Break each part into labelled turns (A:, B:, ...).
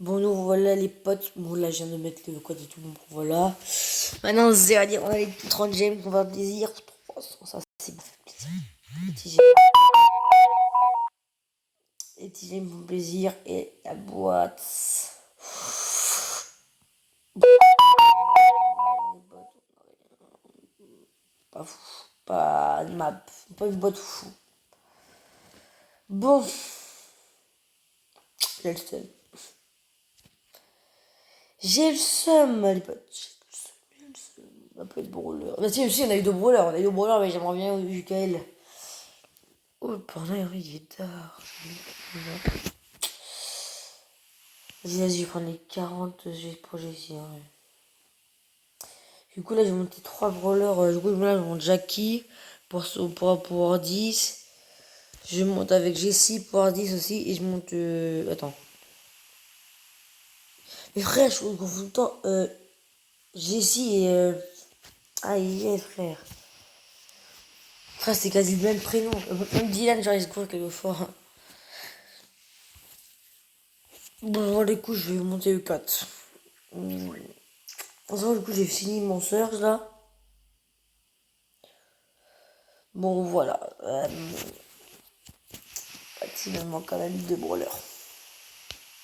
A: Bon, nous voilà les potes. Bon, là, je viens de mettre le code et tout. Bon, voilà. Maintenant, c'est à dire, on a les 30 gemmes qu'on va plaisir. 300, ça, c'est plaisir. Les petits gemmes. Les petits gemmes font plaisir. Et la boîte. Pas fou. Pas de map. Pas une boîte fou. Bon. J'ai le seum. J'ai le seum, les potes. J'ai le seum. On va pas être brawler. Bah, si, on a eu deux brawlers. On a eu deux brawlers, mais j'aimerais bien Jukael. Oh, pardon, il est tard. Vas-y, je vais prendre les 40 pour Jessie. Hein. Du coup, là, j'ai monté 3 brawlers. Du coup, là, je monte Jackie pour 10. Je monte avec Jessie pour 10 aussi. Et je monte. Attends. Mais frère, je me confonds tout le temps. Jessie et. Ah, yes, frère. Frère, c'est quasi le même prénom. Même Dylan, j'arrive à courir quelquefois. Bon, du coup, je vais monter le 4. Du coup, j'ai fini mon surge là. Bon, voilà. Il me manque quand même deux brawlers.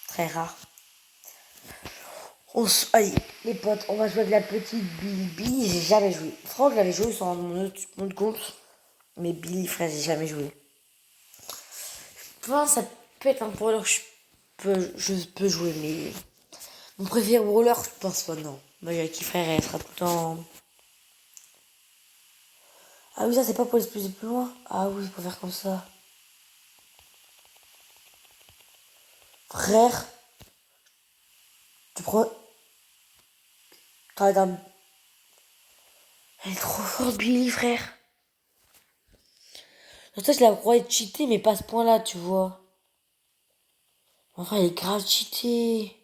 A: Très rare. Allez, les potes, on va jouer avec la petite Billy. J'ai jamais joué. Franck, j'avais joué sur mon autre compte. Mais Billy, frère, j'ai jamais joué. Je pense que ça peut être un brawler que je peux jouer, mais. Mon préféré brawler, je pense pas, non. Moi, Jackie, frère, elle sera tout le temps. Ah oui, ça, c'est pas pour aller plus loin. Ah oui, je peux faire comme ça. Frère, tu prends. Elle est trop forte, Billy, frère. Ça, je la croyais cheater, mais pas à ce point-là, tu vois. Enfin, elle est grave cheatée.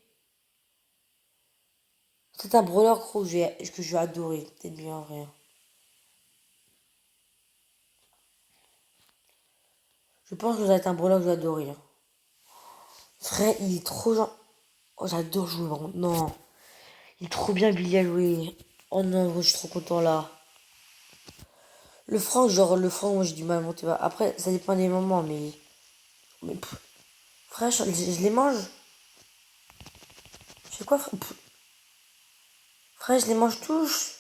A: C'est un brawler, gros, que je vais adorer. Peut-être bien, en vrai. Je pense que ça va être un brawler que je vais adorer. Hein. Frère, il est trop genre. Oh, j'adore jouer, vraiment. Non. Il est trop bien, Billy, à jouer. Oh non, gros, je suis trop content, là. Le franc, le franc, moi, j'ai du mal à monter. Après, ça dépend des moments, mais. Frère, je les mange. Je fais quoi, frère? Frère, je les mange tous.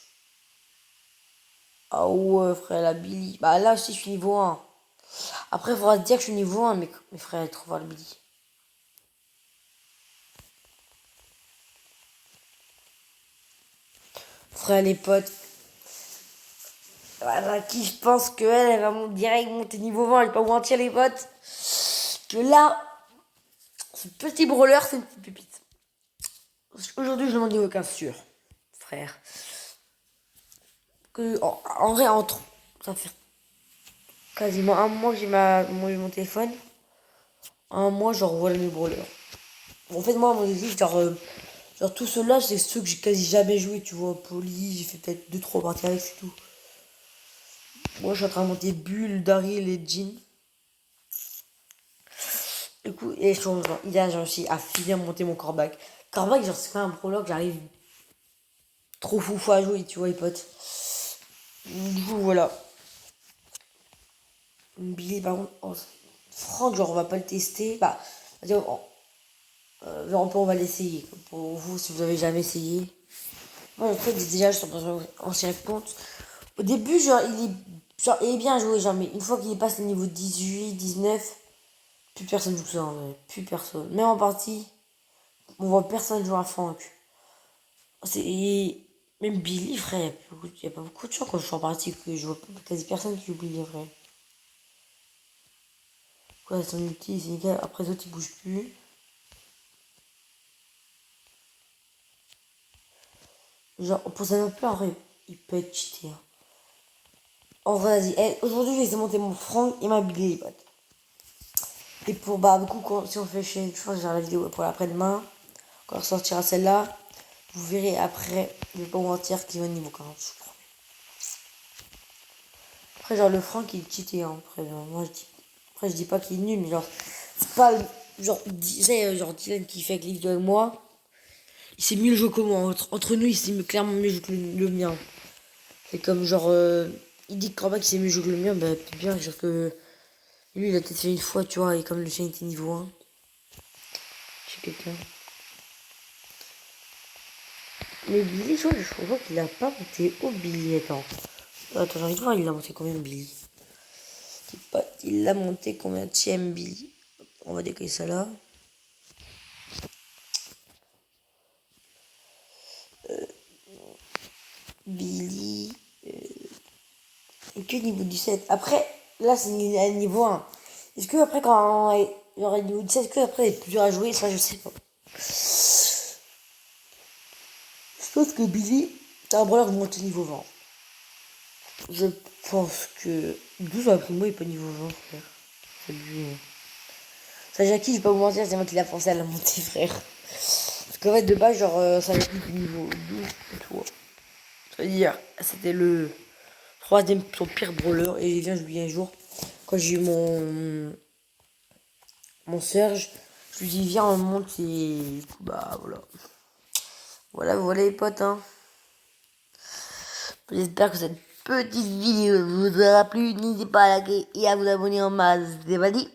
A: Ah ouais, frère, la Billy. Bah là aussi, je suis niveau 1. Après, il faudra se dire que je suis niveau 1, mais mes frères, il est trop fort, le Billy. Frère, les potes. Voilà, qui je pense qu'elle, elle va direct monter niveau 20, je vais pas vous mentir, les potes. Que là, ce petit brawler, c'est une petite pépite. Aujourd'hui, je m'en dis aucun sûr, frère. En vrai, ça fait quasiment un mois que j'ai mon téléphone. Un mois, genre, voilà mes brawlers. En fait, moi, mon objectif, genre tout ceux-là, c'est ceux que j'ai quasi jamais joué, tu vois. Poli, j'ai fait peut-être 2-3 parties avec, c'est tout. Moi, je suis en train de monter Bull, Daryl et Jean. Du coup, et genre, il a genre aussi à finir monter mon corbac. Corbac, genre, c'est pas un prologue, j'arrive trop foufou à jouer, tu vois, les potes. Du coup, voilà. Billy, par contre, Franck, genre, on va pas le tester. Bah, genre, on va l'essayer. Pour vous, si vous avez jamais essayé. Moi, en fait, déjà, je suis en ancien compte. Au début, genre, il est bien joué, genre, mais une fois qu'il passe le niveau 18, 19, plus personne joue ça, en vrai. Plus personne. Même en partie, on voit personne jouer à Franck. C'est. Même Billy, frère, il y a pas beaucoup de gens quand je suis en partie que je vois quasi personne qui joue Billy, frère. Quoi, son ulti, c'est nickel. Après, les autres, ils bougent plus. Genre, pour ça non plus, en vrai, il peut être cheaté. Hein. En vrai, vas-y. Aujourd'hui, je vais essayer de monter mon Franck et ma Billy, les potes. Et pour, bah, beaucoup, si on fait chez. Je pense que j'ai la vidéo pour l'après-demain. Quand on sortira celle-là, vous verrez après, je vais pas vous mentir, qu'il va niveau 40, je crois. Après, genre, le Franck, il est cheaté, hein. Après, moi, je dis pas qu'il est nul, mais genre, c'est pas genre, genre Dylan qui fait avec les vidéos avec moi, il sait mieux le jeu que moi. Entre nous, il sait clairement mieux jouer que le mien. C'est comme genre, il dit que Cormac il sait mieux jouer que le mien, bah peut-être bien, genre que lui il a peut-être fait une fois, tu vois, et comme le chien était niveau 1, chez quelqu'un. Mais Billy, je vois qu'il a pas monté au Billy, attends. Attends, j'ai envie de voir, il a monté combien Billy? Il l'a monté combien de Billy? On va décaler ça là. Billy. Et que niveau 17. Après, là c'est un niveau 1. Est-ce que après quand il y aura niveau 17, est-ce que après il est plus dur à jouer? Ça je sais pas. Je pense que Billy, c'est un brawler monté niveau 20. Je pense que 12 après moi il est pas niveau 20 frère. C'est lui. Ça Jackie, je vais pas vous mentir, c'est moi qui l'a pensé à la monter frère. Parce qu'en fait de base genre ça Jackie du niveau 12 et tout. C'est-à-dire c'était le troisième son pire brawler et il vient je lui un jour quand j'ai eu mon Serge, je lui dis viens on monte et bah voilà. Voilà les potes hein. J'espère que cette petite vidéo vous aura plu. N'hésitez pas à liker et à vous abonner en masse. C'est pas dit.